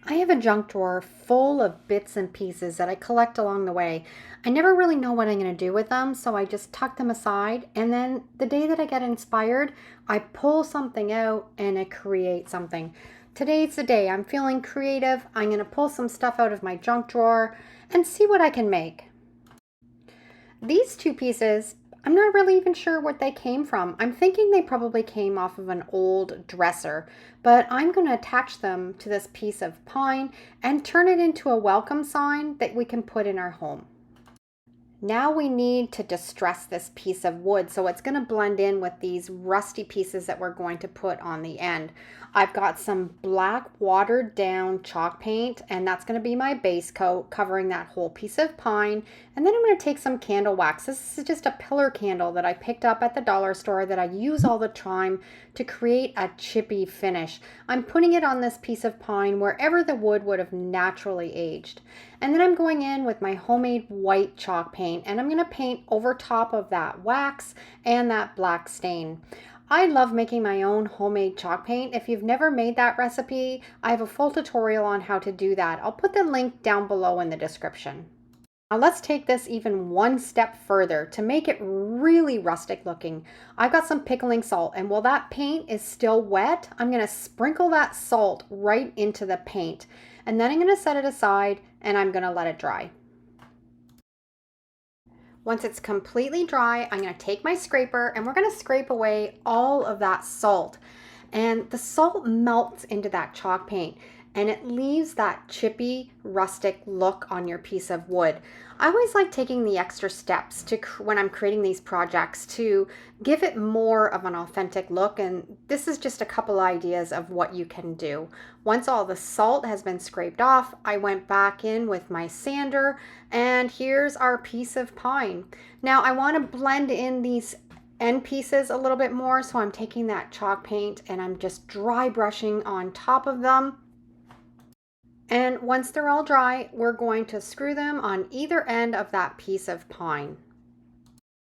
I have a junk drawer full of bits and pieces that I collect along the way. I never really know what I'm going to do with them, so I just tuck them aside. And then the day that I get inspired, I pull something out and I create something. Today's the day. I'm feeling creative. I'm going to pull some stuff out of my junk drawer and see what I can make. These two pieces, I'm not really even sure what they came from. I'm thinking they probably came off of an old dresser, but I'm going to attach them to this piece of pine and turn it into a welcome sign that we can put in our home. Now we need to distress this piece of wood, so it's going to blend in with these rusty pieces that we're going to put on the end. I've got some black watered down chalk paint, and that's going to be my base coat covering that whole piece of pine. And then I'm going to take some candle wax. This is just a pillar candle that I picked up at the dollar store that I use all the time to create a chippy finish. I'm putting it on this piece of pine wherever the wood would have naturally aged. And then I'm going in with my homemade white chalk paint, and I'm going to paint over top of that wax and that black stain. I love making my own homemade chalk paint. If you've never made that recipe, I have a full tutorial on how to do that. I'll put the link down below in the description. Now let's take this even one step further to make it really rustic looking. I've got some pickling salt, and while that paint is still wet, I'm going to sprinkle that salt right into the paint. And then I'm going to set it aside and I'm going to let it dry. Once it's completely dry, I'm going to take my scraper and we're going to scrape away all of that salt. And the salt melts into that chalk paint and it leaves that chippy, rustic look on your piece of wood. I always like taking the extra steps when I'm creating these projects to give it more of an authentic look, and this is just a couple ideas of what you can do. Once all the salt has been scraped off, I went back in with my sander, and here's our piece of pine. Now I want to blend in these end pieces a little bit more, so I'm taking that chalk paint and I'm just dry brushing on top of them. And once they're all dry, we're going to screw them on either end of that piece of pine.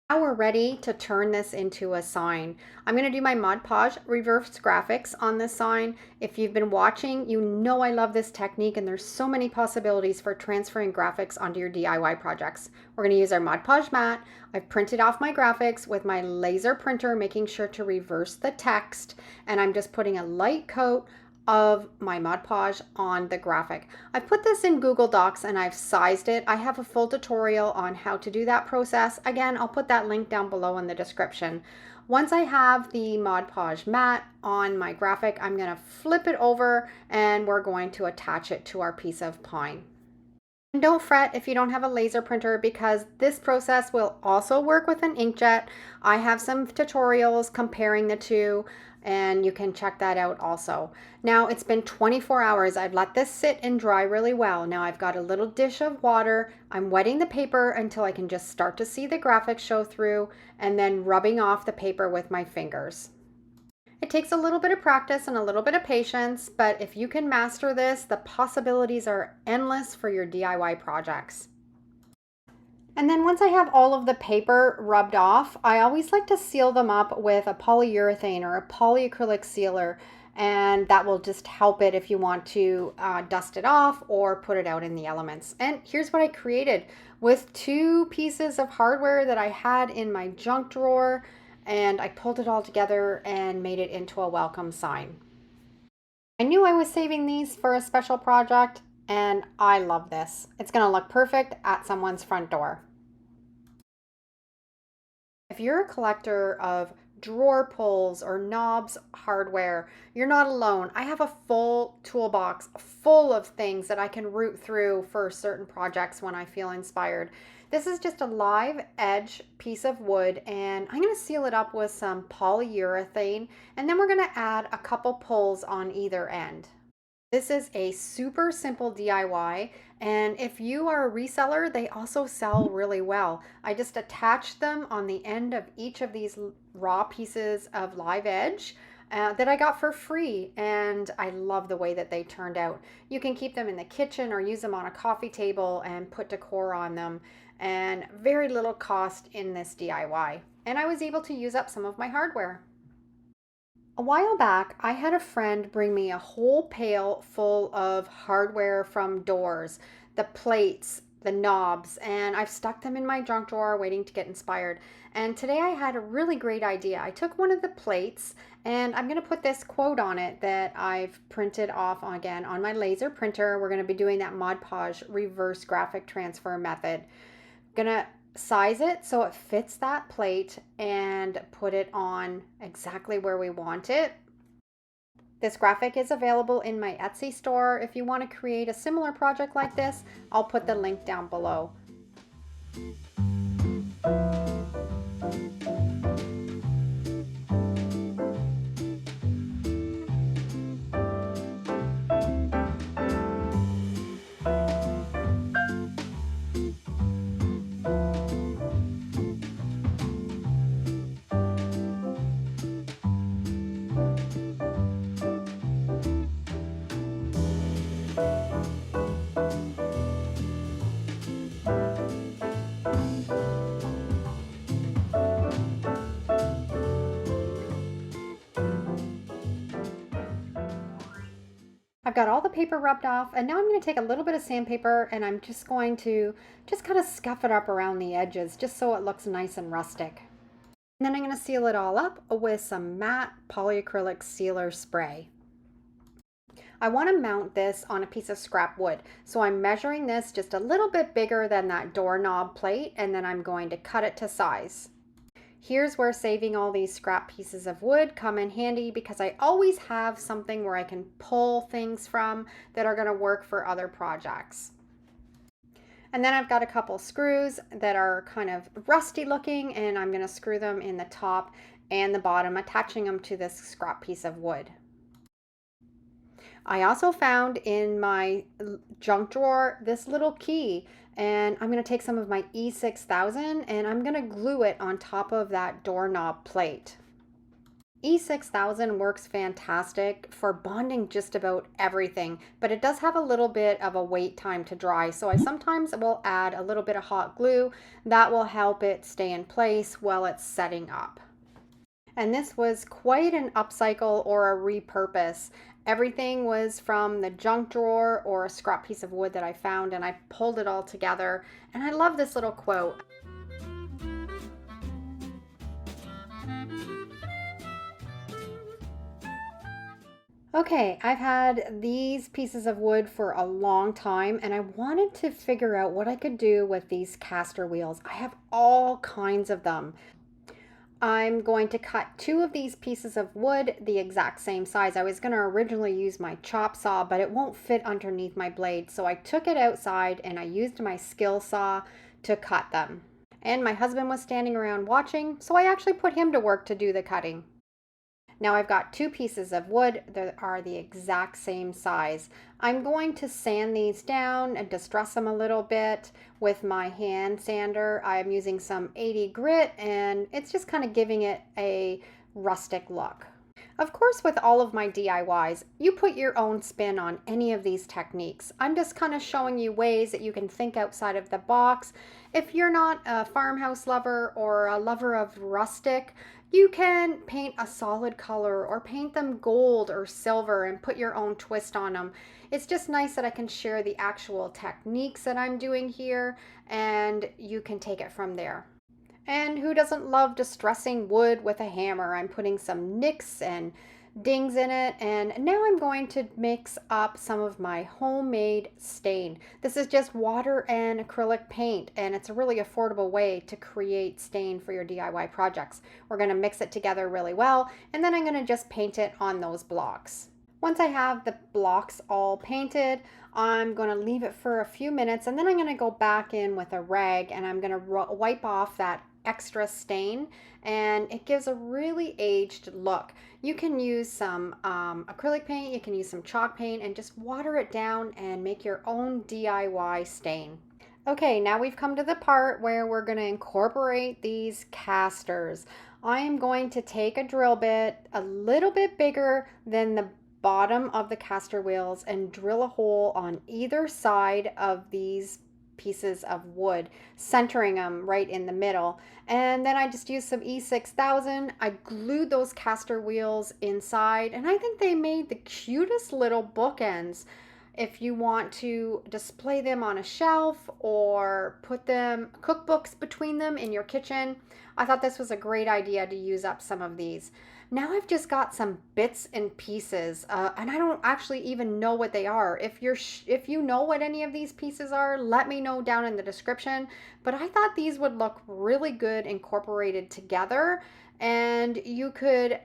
Now we're ready to turn this into a sign. I'm going to do my Mod Podge reverse graphics on this sign. If you've been watching, you know I love this technique and there's so many possibilities for transferring graphics onto your DIY projects. We're going to use our Mod Podge mat. I've printed off my graphics with my laser printer, making sure to reverse the text, and I'm just putting a light coat of my Mod Podge on the graphic. I put this in Google Docs and I've sized it. I have a full tutorial on how to do that process. Again, I'll put that link down below in the description. Once I have the Mod Podge mat on my graphic, I'm going to flip it over and we're going to attach it to our piece of pine. And don't fret if you don't have a laser printer, because this process will also work with an inkjet. I have some tutorials comparing the two and you can check that out also. Now it's been 24 hours. I've let this sit and dry really well. Now I've got a little dish of water. I'm wetting the paper until I can just start to see the graphics show through and then rubbing off the paper with my fingers. It takes a little bit of practice and a little bit of patience, but if you can master this, the possibilities are endless for your DIY projects. And then once I have all of the paper rubbed off, I always like to seal them up with a polyurethane or a polyacrylic sealer, and that will just help it if you want to dust it off or put it out in the elements. And here's what I created with two pieces of hardware that I had in my junk drawer, and I pulled it all together and made it into a welcome sign. I knew I was saving these for a special project, and I love this. It's going to look perfect at someone's front door. If you're a collector of drawer pulls or knobs hardware, you're not alone. I have a full toolbox full of things that I can root through for certain projects when I feel inspired. This is just a live edge piece of wood, and I'm going to seal it up with some polyurethane, and then we're going to add a couple pulls on either end. This is a super simple DIY, and if you are a reseller, they also sell really well. I just attached them on the end of each of these raw pieces of live edge that I got for free, and I love the way that they turned out. You can keep them in the kitchen or use them on a coffee table and put decor on them, and very little cost in this DIY. And I was able to use up some of my hardware. A while back, I had a friend bring me a whole pail full of hardware from doors, the plates, the knobs, and I've stuck them in my junk drawer waiting to get inspired. And today I had a really great idea. I took one of the plates and I'm going to put this quote on it that I've printed off again on my laser printer. We're going to be doing that Mod Podge reverse graphic transfer method. Gonna size it so it fits that plate and put it on exactly where we want it. This graphic is available in my Etsy store. If you want to create a similar project like this, I'll put the link down below. I've got all the paper rubbed off, and now I'm going to take a little bit of sandpaper and I'm just going to kind of scuff it up around the edges just so it looks nice and rustic. And then I'm going to seal it all up with some matte polyacrylic sealer spray. I want to mount this on a piece of scrap wood, so I'm measuring this just a little bit bigger than that doorknob plate, and then I'm going to cut it to size. Here's where saving all these scrap pieces of wood come in handy, because I always have something where I can pull things from that are going to work for other projects. And then I've got a couple screws that are kind of rusty looking, and I'm going to screw them in the top and the bottom, attaching them to this scrap piece of wood. I also found in my junk drawer this little key, and I'm going to take some of my E6000 and I'm going to glue it on top of that doorknob plate. E6000 works fantastic for bonding just about everything, but it does have a little bit of a wait time to dry, so I sometimes will add a little bit of hot glue that will help it stay in place while it's setting up. And this was quite an upcycle or a repurpose. Everything was from the junk drawer or a scrap piece of wood that I found, and I pulled it all together. And I love this little quote. Okay, I've had these pieces of wood for a long time, and I wanted to figure out what I could do with these caster wheels. I have all kinds of them. I'm going to cut 2 of these pieces of wood the exact same size. I was going to originally use my chop saw, but it won't fit underneath my blade, so I took it outside and I used my skill saw to cut them. And my husband was standing around watching, so I actually put him to work to do the cutting. Now I've got 2 pieces of wood that are the exact same size. I'm going to sand these down and distress them a little bit with my hand sander. I'm using some 80 grit, and it's just kind of giving it a rustic look. Of course, with all of my DIYs, you put your own spin on any of these techniques. I'm just kind of showing you ways that you can think outside of the box. If you're not a farmhouse lover or a lover of rustic, you can paint a solid color or paint them gold or silver and put your own twist on them. It's just nice that I can share the actual techniques that I'm doing here, and you can take it from there. And who doesn't love distressing wood with a hammer? I'm putting some nicks and dings in it, and now I'm going to mix up some of my homemade stain. This is just water and acrylic paint, and it's a really affordable way to create stain for your DIY projects. We're going to mix it together really well, and then I'm going to just paint it on those blocks. Once I have the blocks all painted, I'm going to leave it for a few minutes, and then I'm going to go back in with a rag and I'm going to wipe off that extra stain, and it gives a really aged look. You can use some acrylic paint, you can use some chalk paint, and just water it down and make your own DIY stain. Okay, now we've come to the part where we're going to incorporate these casters. I am going to take a drill bit a little bit bigger than the bottom of the caster wheels and drill a hole on either side of these pieces of wood, centering them right in the middle. And then I just used some E6000. I glued those caster wheels inside, and I think they made the cutest little bookends. If you want to display them on a shelf or put them cookbooks between them in your kitchen, I thought this was a great idea to use up some of these. Now I've just got some bits and pieces, and I don't actually even know what they are. If you know what any of these pieces are, let me know down in the description. But I thought these would look really good incorporated together, and you could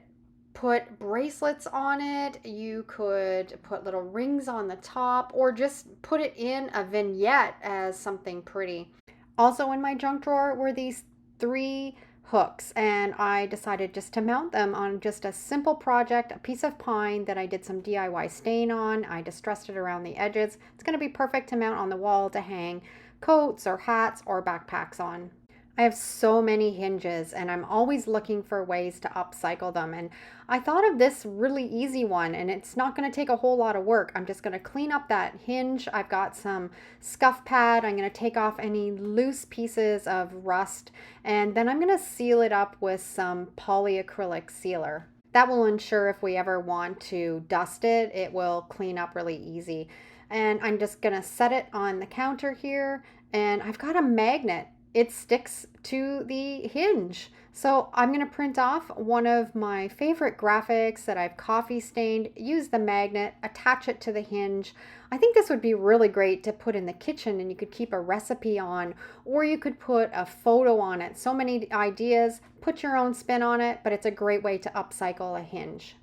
put bracelets on it, you could put little rings on the top, or just put it in a vignette as something pretty. Also in my junk drawer were these 3 hooks, and I decided just to mount them on just a simple project, a piece of pine that I did some DIY stain on. I distressed it around the edges. It's going to be perfect to mount on the wall to hang coats or hats or backpacks on. I have so many hinges, and I'm always looking for ways to upcycle them. And I thought of this really easy one, and it's not going to take a whole lot of work. I'm just going to clean up that hinge. I've got some scuff pad. I'm going to take off any loose pieces of rust, and then I'm going to seal it up with some polyacrylic sealer. That will ensure if we ever want to dust it, it will clean up really easy. And I'm just going to set it on the counter here, and I've got a magnet. It sticks to the hinge. So I'm going to print off one of my favorite graphics that I've coffee stained, use the magnet, attach it to the hinge. I think this would be really great to put in the kitchen, and you could keep a recipe on, or you could put a photo on it. So many ideas, put your own spin on it, but it's a great way to upcycle a hinge.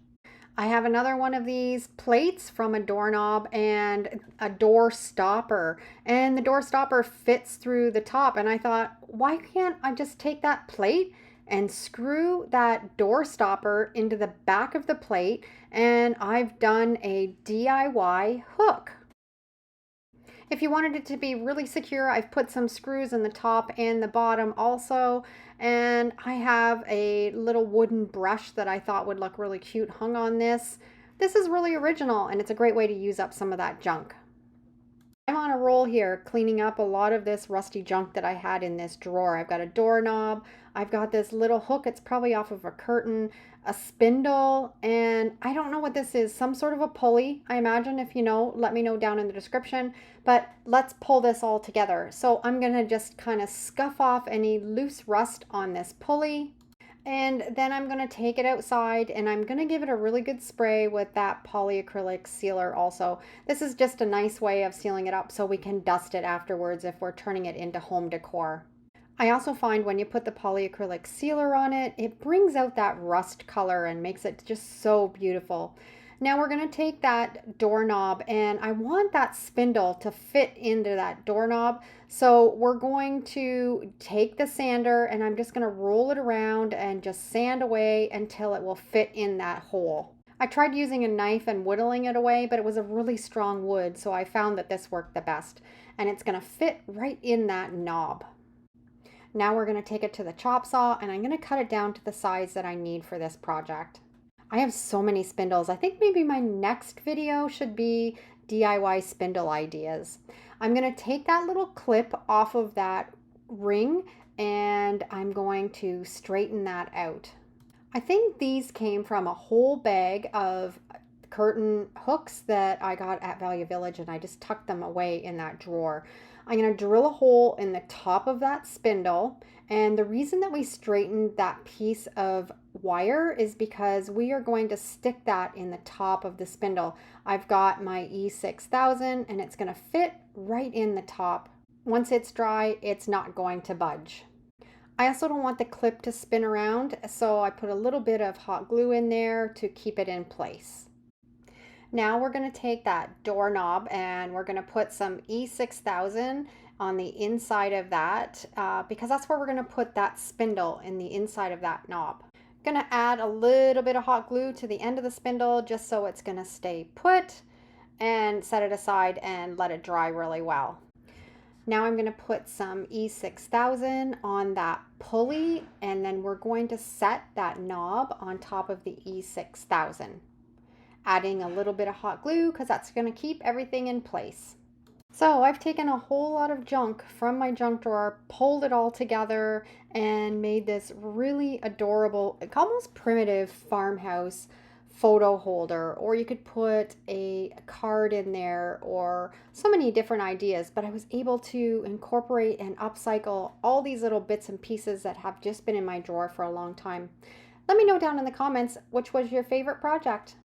I have another one of these plates from a doorknob and a door stopper, and the door stopper fits through the top, and I thought, why can't I just take that plate and screw that door stopper into the back of the plate, and I've done a DIY hook. If you wanted it to be really secure, I've put some screws in the top and the bottom also. And I have a little wooden brush that I thought would look really cute hung on this. This is really original, and it's a great way to use up some of that junk. I'm on a roll here cleaning up a lot of this rusty junk that I had in this drawer. I've got a doorknob, I've got this little hook, it's probably off of a curtain, a spindle, and I don't know what this is, some sort of a pulley, I imagine. If you know, let me know down in the description, but let's pull this all together. So I'm gonna just kind of scuff off any loose rust on this pulley. And then I'm going to take it outside, and I'm going to give it a really good spray with that polyacrylic sealer also. This is just a nice way of sealing it up so we can dust it afterwards if we're turning it into home decor. I also find when you put the polyacrylic sealer on it, it brings out that rust color and makes it just so beautiful. Now we're going to take that doorknob, and I want that spindle to fit into that doorknob. So we're going to take the sander, and I'm just going to roll it around and just sand away until it will fit in that hole. I tried using a knife and whittling it away, but it was a really strong wood, so I found that this worked the best. And it's going to fit right in that knob. Now we're going to take it to the chop saw, and I'm going to cut it down to the size that I need for this project. I have so many spindles. I think maybe my next video should be DIY spindle ideas. I'm going to take that little clip off of that ring, and I'm going to straighten that out. I think these came from a whole bag of curtain hooks that I got at Value Village, and I just tucked them away in that drawer. I'm going to drill a hole in the top of that spindle, and the reason that we straightened that piece of wire is because we are going to stick that in the top of the spindle. I've got my E6000, and it's going to fit right in the top. Once it's dry, it's not going to budge. I also don't want the clip to spin around, so I put a little bit of hot glue in there to keep it in place. Now we're going to take that doorknob, and we're going to put some E6000 on the inside of that because that's where we're going to put that spindle, in the inside of that knob. Going to add a little bit of hot glue to the end of the spindle just so it's going to stay put, and set it aside and let it dry really well. Now I'm going to put some E6000 on that pulley, and then we're going to set that knob on top of the E6000. Adding a little bit of hot glue because that's going to keep everything in place. So I've taken a whole lot of junk from my junk drawer, pulled it all together, and made this really adorable, like almost primitive farmhouse photo holder. Or you could put a card in there, or so many different ideas. But I was able to incorporate and upcycle all these little bits and pieces that have just been in my drawer for a long time. Let me know down in the comments which was your favorite project.